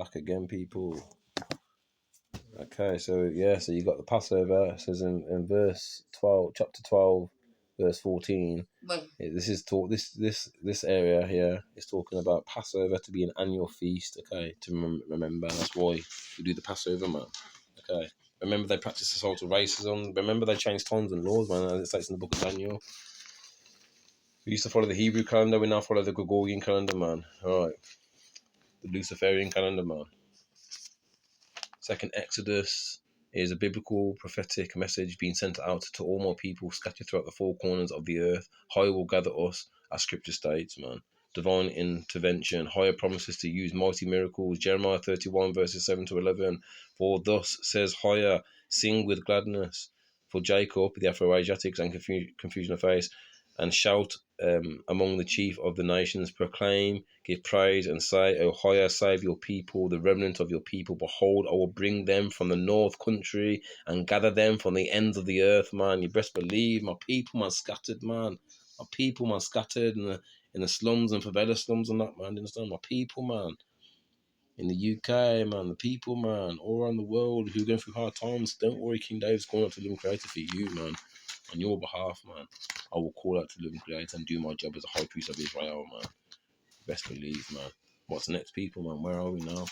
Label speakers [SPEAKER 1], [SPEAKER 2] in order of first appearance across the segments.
[SPEAKER 1] back again, people. Okay, so you got the Passover. It says in verse 12, chapter 12, verse 14. This area here is talking about Passover to be an annual feast. Okay, to remember. That's why we do the Passover, man. Okay, remember they practice assault of racism. Remember they changed times and laws, man. As it states in the book of Daniel. We used to follow the Hebrew calendar. We now follow the Gregorian calendar, man. All right, the Luciferian calendar, man. Second Exodus is a biblical prophetic message being sent out to all my people scattered throughout the four corners of the earth. Higher will gather us, as scripture states, man. Divine intervention. Higher promises to use mighty miracles. Jeremiah 31 verses 7 to 11. For thus says Higher, sing with gladness. For Jacob, the Afro-Asiatics, and confusion of face, and shout among the chief of the nations, proclaim, give praise, and say, O Higher, save your people, the remnant of your people. Behold, I will bring them from the north country and gather them from the ends of the earth, man. You best believe my people, man, scattered, man. My people, man, scattered in the slums and favela slums and that, man. You understand? My people, man. In the UK, man, the people, man, all around the world who are going through hard times. Don't worry, King David's going up to Living Creator for you, man. On your behalf, man. I will call out to Living Creator and do my job as a high priest of Israel, man. Best believe, man. What's next, people, man? Where are we now?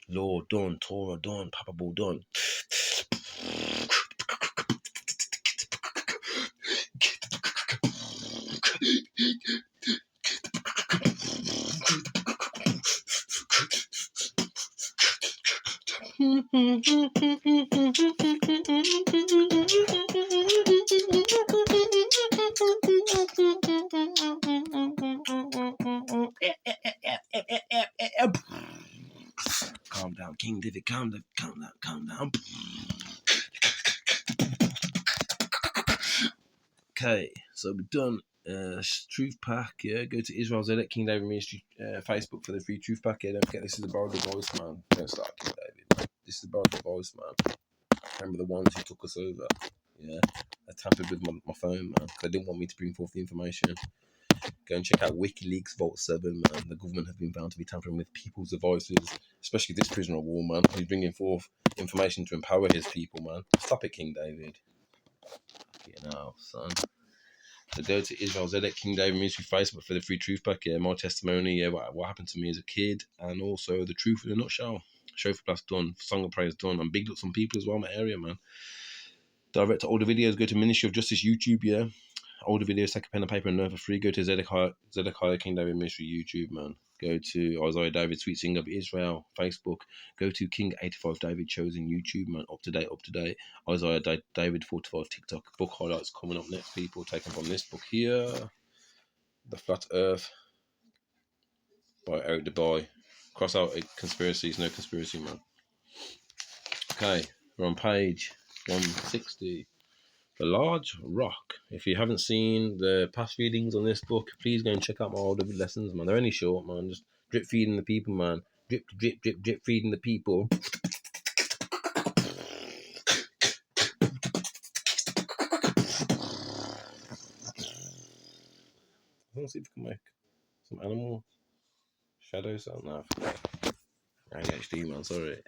[SPEAKER 1] Law done, Torah done, Papa Ball done. Calm down, King David, calm down. Okay, so we're done. Truth Pack, yeah. Go to Israel Zedek King David Ministry Facebook for the free Truth Pack. Yeah, don't forget this is the borrowed voice, man. Don't start King David. This is the borrowed voice, man. Remember the ones who took us over. Yeah, I tampered with my phone, man. They didn't want me to bring forth the information. Go and check out WikiLeaks Vault 7, man. The government have been found to be tampering with people's devices, especially this prisoner of war, man. He's bringing forth information to empower his people, man. Stop it, King David. You know, son. So go to Israel Zedek King David Ministry Facebook for the free Truth Pack. Yeah, my testimony, yeah, what happened to me as a kid, and also the truth in a nutshell. Chauffeur Blast done, Song of Praise done, and bigged up some people as well in my area, man. Direct to older videos, go to Ministry of Justice YouTube, yeah. Older videos, take a pen and paper and learn for free. Go to Zedekiah King David Ministry YouTube, man. Go to Isaiah David Sweet Singer of Israel Facebook. Go to King 85 David Chosen YouTube, man. Up to date. Isaiah David 45 TikTok. Book highlights coming up next, people. Taken from this book here, The Flat Earth by Eric DeBoy. Cross out conspiracies, no conspiracy, man. Okay, we're on page 160. The Large Rock. If you haven't seen the past readings on this book, please go and check out my older lessons, man. They're only short, man. Just drip feeding the people, man. Drip feeding the people. I want to see if we can make some animal shadow sound now. ADHD, man. Sorry.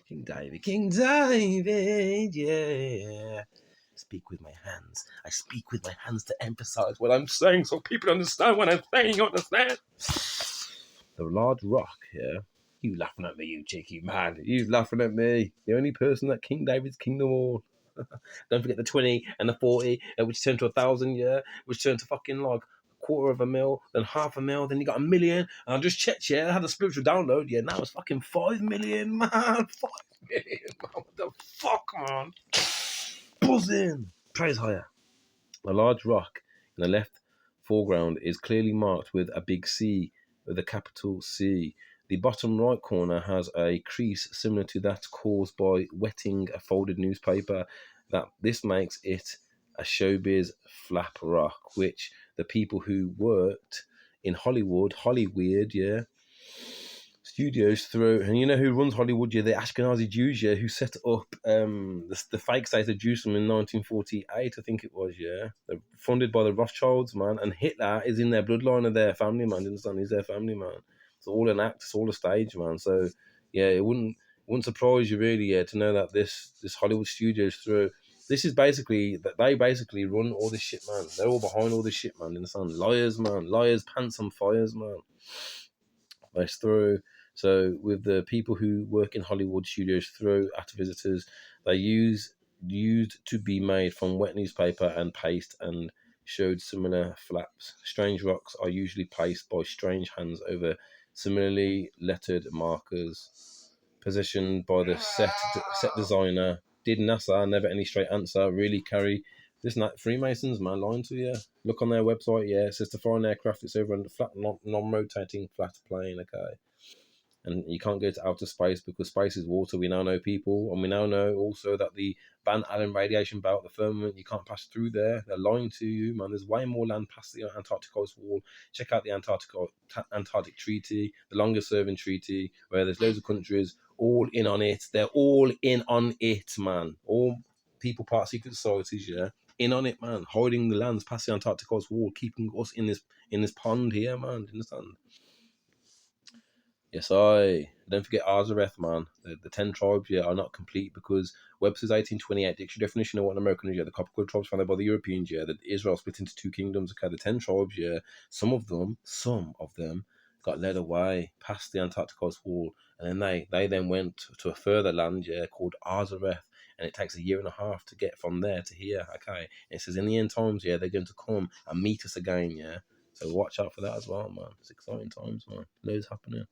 [SPEAKER 1] King David, yeah. Speak with my hands. I speak with my hands to emphasize what I'm saying so people understand what I'm saying. You understand? The Large Rock, yeah. You laughing at me, you cheeky man. You laughing at me. The only person that King David's kingdom all. Don't forget the 20 and the 40, which turned to 1,000, yeah. Which turned to fucking like $250,000, then $500,000, then you got $1 million. And I just checked, yeah. I had a spiritual download, yeah. Now it's fucking 5 million, man. 5 million, man. What the fuck, man? Buzzing. Praise higher. A large rock in the left foreground is clearly marked with a big C, with a capital C. The bottom right corner has a crease similar to that caused by wetting a folded newspaper. This makes it a showbiz flap rock, which the people who worked in Hollywood, yeah, studios through, and you know who runs Hollywood, yeah, the Ashkenazi Jews, yeah, who set up the fake state of Jerusalem in 1948, I think it was, yeah. They're funded by the Rothschilds, man, and Hitler is in their bloodline of their family, man. You understand? He's their family, man. It's all an act. It's all a stage, man. So yeah, it wouldn't surprise you really, yeah, to know that this Hollywood studios through. This is basically that they basically run all this shit, man. They're all behind all this shit, man. In the sun, liars, man, liars, pants on fires, man. They throw. So with the people who work in Hollywood studios throw at visitors, they used to be made from wet newspaper and paste and showed similar flaps. Strange rocks are usually placed by strange hands over similarly lettered markers, positioned by the set designer. Did NASA, never any straight answer, really carry this night? Freemasons, man, lying to you. Look on their website, yeah, it says to foreign aircraft, it's over on the flat, non-rotating flat plane, okay? And you can't go to outer space because space is water. We now know, people, and we now know also that the Van Allen radiation belt, the firmament, you can't pass through there. They're lying to you, man. There's way more land past the Antarctic ice wall. Check out the Antarctic Treaty, the longest serving treaty, where there's loads of countries all in on it. They're all in on it, man. All people part of secret societies, yeah, in on it, man. Hiding the lands past the Antarctic ice wall, keeping us in this pond here, man. Do you understand? Yes, I. Don't forget Azareth, man. The 10 tribes, yeah, are not complete because Webster's 1828 dictionary definition of what an American is, yeah, the Copperwood tribes founded by the Europeans, yeah, that Israel split into two kingdoms, okay, the 10 tribes, yeah, some of them got led away past the Antarctic ice wall, and then they then went to a further land, yeah, called Azareth, and it takes a year and a half to get from there to here, okay. And it says in the end times, yeah, they're going to come and meet us again, yeah. So watch out for that as well, man. It's exciting times, man. Loads happening.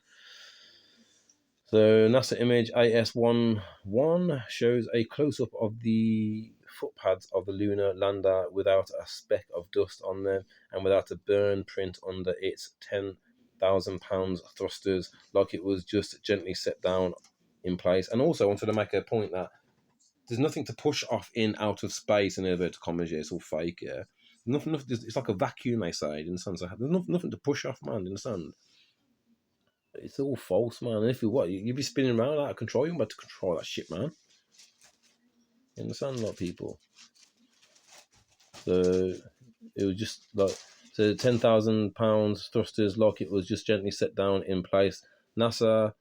[SPEAKER 1] So NASA image AS11 shows a close-up of the footpads of the lunar lander without a speck of dust on them and without a burn print under its 10,000 pounds thrusters, like it was just gently set down in place. And also I wanted to make a point that there's nothing to push off in out of space in inverted commas, yeah, it's all fake, yeah. Nothing, it's like a vacuum, they say, in the sun. So there's nothing to push off, man, in the sun. It's all false, man. And if you what, you'd be spinning around out of control. You're about to control that shit, man. You understand, a lot of people. So it was just like, so 10,000 pounds thrusters, like it was just gently set down in place. NASA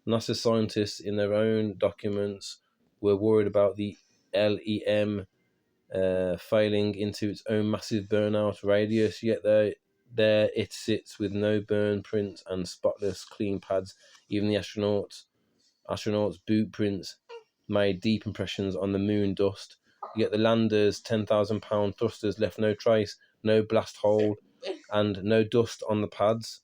[SPEAKER 1] scientists in their own documents were worried about the LEM failing into its own massive burnout radius. Yet there it sits with no burn prints and spotless clean pads. Even the astronauts' boot prints made deep impressions on the moon dust. Yet the lander's 10,000 pound thrusters left no trace, no blast hole, and no dust on the pads.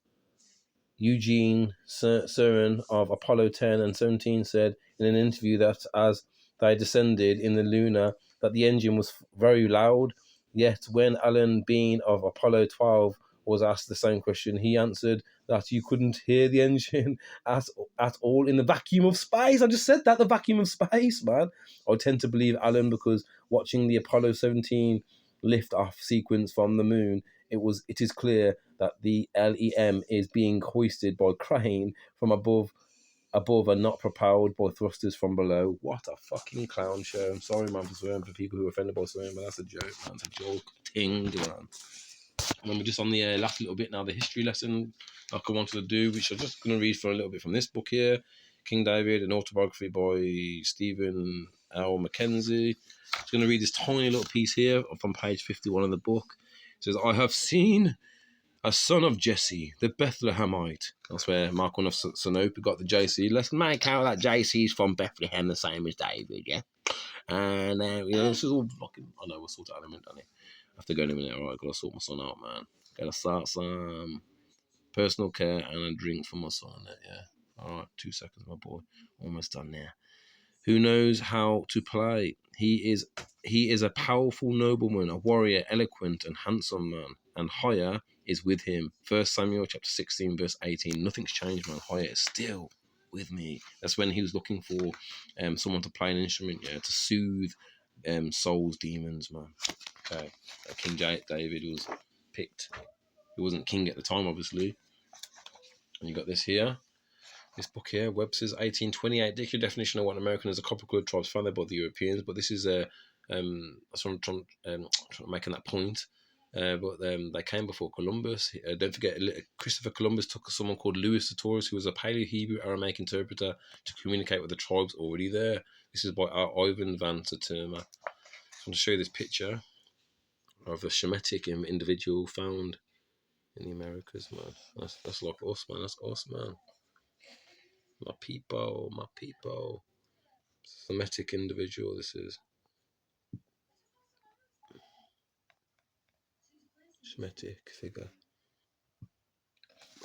[SPEAKER 1] Eugene Cernan of Apollo 10 and 17 said in an interview that as they descended in the lunar, that the engine was very loud. Yet when Alan Bean of Apollo 12 was asked the same question, he answered that you couldn't hear the engine at all in the vacuum of space. I just said that, the vacuum of space, man. I tend to believe Alan because watching the Apollo 17 lift-off sequence from the moon, it is clear that the LEM is being hoisted by crane from above and not propelled by thrusters from below. What a fucking clown show. I'm sorry, man, for swearing, for people who are offended by swearing, but that's a joke, man. It's a joke ting, man. And then we're just on the last little bit now, the history lesson like I wanted to do, which I'm just going to read for a little bit from this book here, King David, an autobiography by Stephen L. Mackenzie. I'm just going to read this tiny little piece here from page 51 of the book. It says, I have seen a son of Jesse, the Bethlehemite. That's where Mark one of Sanope got the JC. Let's make out that JC's from Bethlehem, the same as David, yeah? And, this is all fucking, I know, we'll sort it out in a minute, don't I? I have to go in a minute. All right, gotta sort my son out, man. Gotta start some personal care and a drink for my son, yeah? All right, 2 seconds, my boy. Almost done there. Who knows how to play? He is a powerful nobleman, a warrior, eloquent and handsome man, and Hire is with him. 1 Samuel chapter 16, verse 18. Nothing's changed, man. Hire is still with me. That's when he was looking for someone to play an instrument, yeah, to soothe souls, demons, man. Okay. King David was picked. He wasn't king at the time, obviously. And you got this here. This book here, Webster's 1828 dictionary definition of what an American is, a copperwood tribes founded by the Europeans. But this is so I'm making that point. But they came before Columbus. Don't forget, Christopher Columbus took someone called Louis de Torres, who was a Paleo-Hebrew Aramaic interpreter, to communicate with the tribes already there. This is by Ivan van Sertima. I want to show you this picture of a Shemitic individual found in the Americas, man. That's like us, man. That's us, man. My people, my people. Semitic individual, this is. Shemitic figure.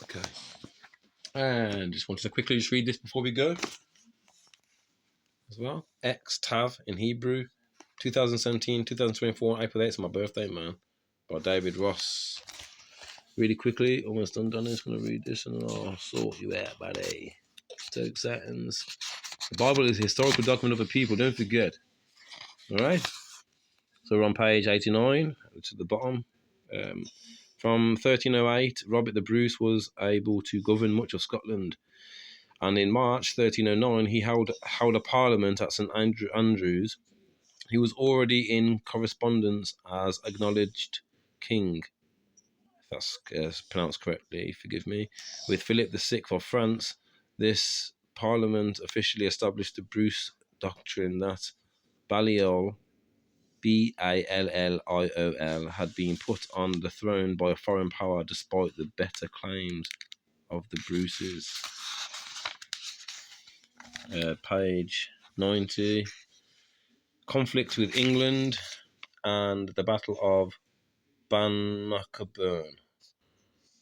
[SPEAKER 1] Okay. And just wanted to quickly just read this before we go as well. X Tav in Hebrew, 2017, 2024, April 8th, my birthday, man. By David Ross. Really quickly, almost done. I'm just going to read this and I'll sort you out, buddy. 2 seconds. The Bible is a historical document of a people, don't forget. Alright? So we're on page 89, to the bottom. From 1308, Robert the Bruce was able to govern much of Scotland. And in March 1309, he held a parliament at St Andrews. He was already in correspondence as acknowledged king, if that's pronounced correctly, forgive me, with Philip VI of France. This parliament officially established the Bruce doctrine that Balliol, Balliol, had been put on the throne by a foreign power despite the better claims of the Bruces. Page 90. Conflict with England and the Battle of Bannockburn.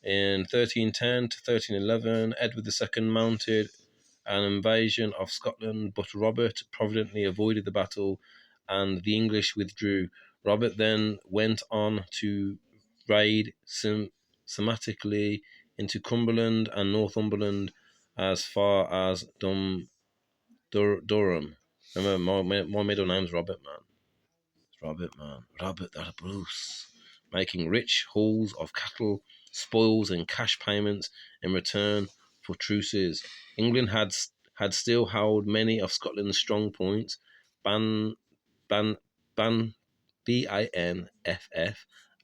[SPEAKER 1] In 1310 to 1311, Edward II mounted an invasion of Scotland, but Robert providently avoided the battle and the English withdrew. Robert then went on to raid systematically into Cumberland and Northumberland as far as Durham. Remember, my middle name's Robert, man. It's Robert, man. Robert the Bruce. Making rich hauls of cattle, spoils, and cash payments in return for truces. England had still held many of Scotland's strong points. Banff,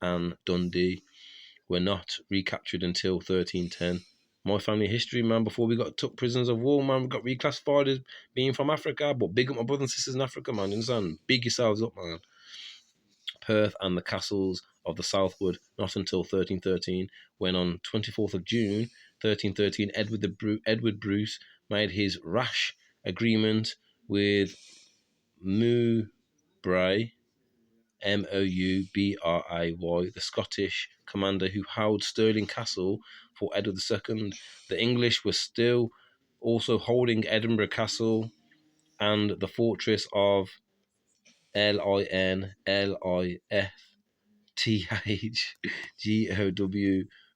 [SPEAKER 1] and Dundee were not recaptured until 1310. My family history, man, before we got took prisoners of war, man, we got reclassified as being from Africa, but big up my brothers and sisters in Africa, man, you understand? Big yourselves up, man. Perth and the castles of the southward, not until 1313, when on 24th of June 1313, Edward Bruce made his rash agreement with Mowbray, Moubray, the Scottish commander who held Stirling Castle for Edward II. The English were still also holding Edinburgh Castle and the fortress of Linlifthgow,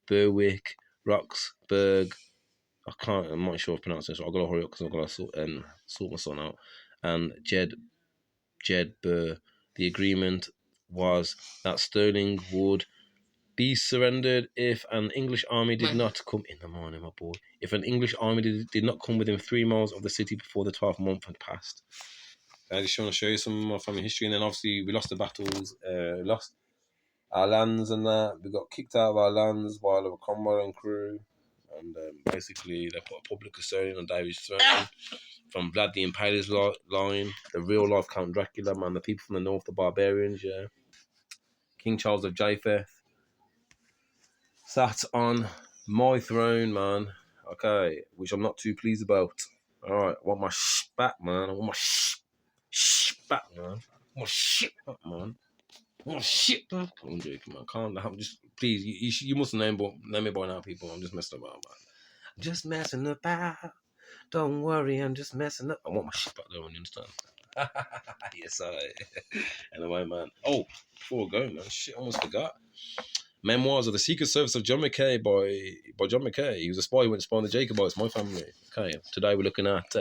[SPEAKER 1] Berwick, Roxburgh. I'm not sure if I'm pronouncing this. I've got to hurry up because I've got to sort my son out. And Jedburgh. The agreement was that Stirling would be surrendered if an English army did not come in the morning, my boy. If an English army did not come within 3 miles of the city before the 12th month had passed. I just want to show you some of my family history, and then obviously we lost the battles, lost our lands and that. We got kicked out of our lands by the Cromwell and crew, and basically they put a public custodian on David's throne. From Vlad the Impaler's line, the real life Count Dracula, man, the people from the north, the barbarians, yeah. King Charles of Japheth sat on my throne, man. Okay, which I'm not too pleased about. Alright, I want my back, man. I want my back, man. I want my shit back, man. I want my shit back. I'm joking, man. Calm down. Just please, you must name me by now, people. I'm just messing about, man. I'm just messing about. Don't worry, I'm just messing up. I want my shit back there, you understand? Yes, anyway, man. Oh, before I go, man, shit, I almost forgot. Memoirs of the Secret Service of John Mackay by John Mackay. He was a spy who went to spy on the Jacobites, my family. Okay, today we're looking at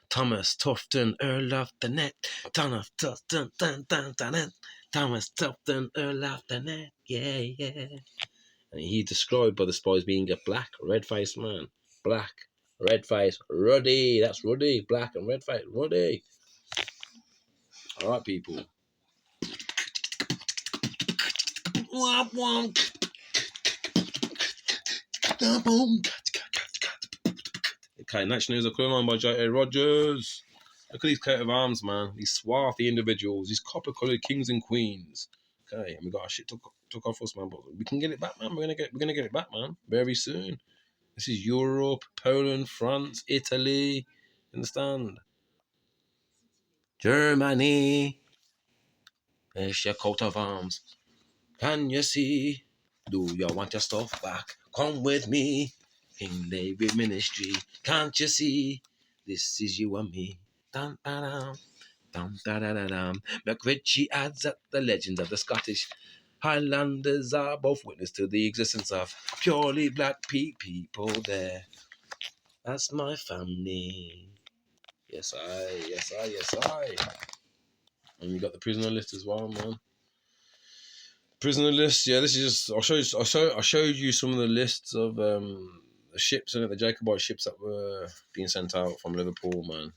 [SPEAKER 1] Thomas Tufton, Earl of the Net. Thomas Tufton, Thomas Tufton, Earl of the Net. Yeah, yeah. And he's described by the spies being a black, red-faced man. Black, red-faced, ruddy. That's ruddy. Black and red-faced, ruddy. All right, people. Okay, Nationals are coming on by J.A. Rogers. Look at these coat of arms, man. These swarthy individuals, these copper-coloured kings and queens. Okay, and we got our shit took off us, man. But we can get it back, man. We're gonna get it back, man. Very soon. This is Europe, Poland, France, Italy. Understand? Germany. There's your coat of arms. Can you see? Do you want your stuff back? Come with me. King David Ministry. Can't you see? This is you and me. Dun, da, dum, dum, da, da, da, dum. McRitchie adds that the legends of the Scottish Highlanders are both witness to the existence of purely black people there. That's my family. Yes, I. And we got the prisoner list as well, man. Prisoner list, yeah. This is just. I showed you some of the lists of the ships and the Jacobite ships that were being sent out from Liverpool, man.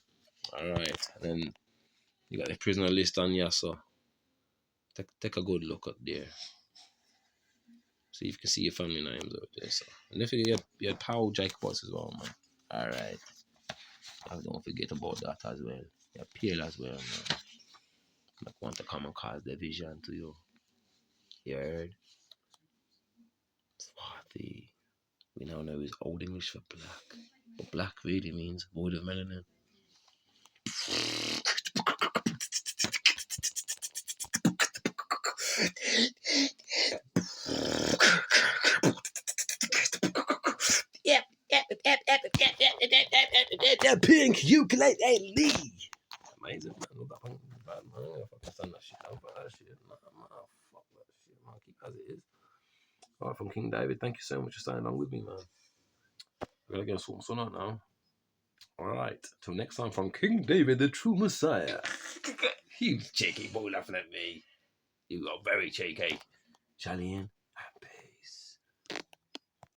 [SPEAKER 1] All right, and then you got the prisoner list on here, so take a good look up there. See if you can see your family names over there. So, and if you had Powell Jacobites as well, man. All right, don't forget about that as well. Yeah, Peel as well, man. Like want to come and cause division to you. You heard? Swarthy. We now know is Old English for black. But black really means void of melanin. Pink ukulele. Amazing, man. Love that punk. Bad, man. I fucking stand that shit down for that shit. Nah, fuck that shit, man. Keep as it is. Alright, from King David, thank you so much for staying along with me, man. We're gonna go sort some sun out now. Alright, till next time from King David, the true Messiah. You cheeky boy laughing at me. You got very cheeky. Charlie in.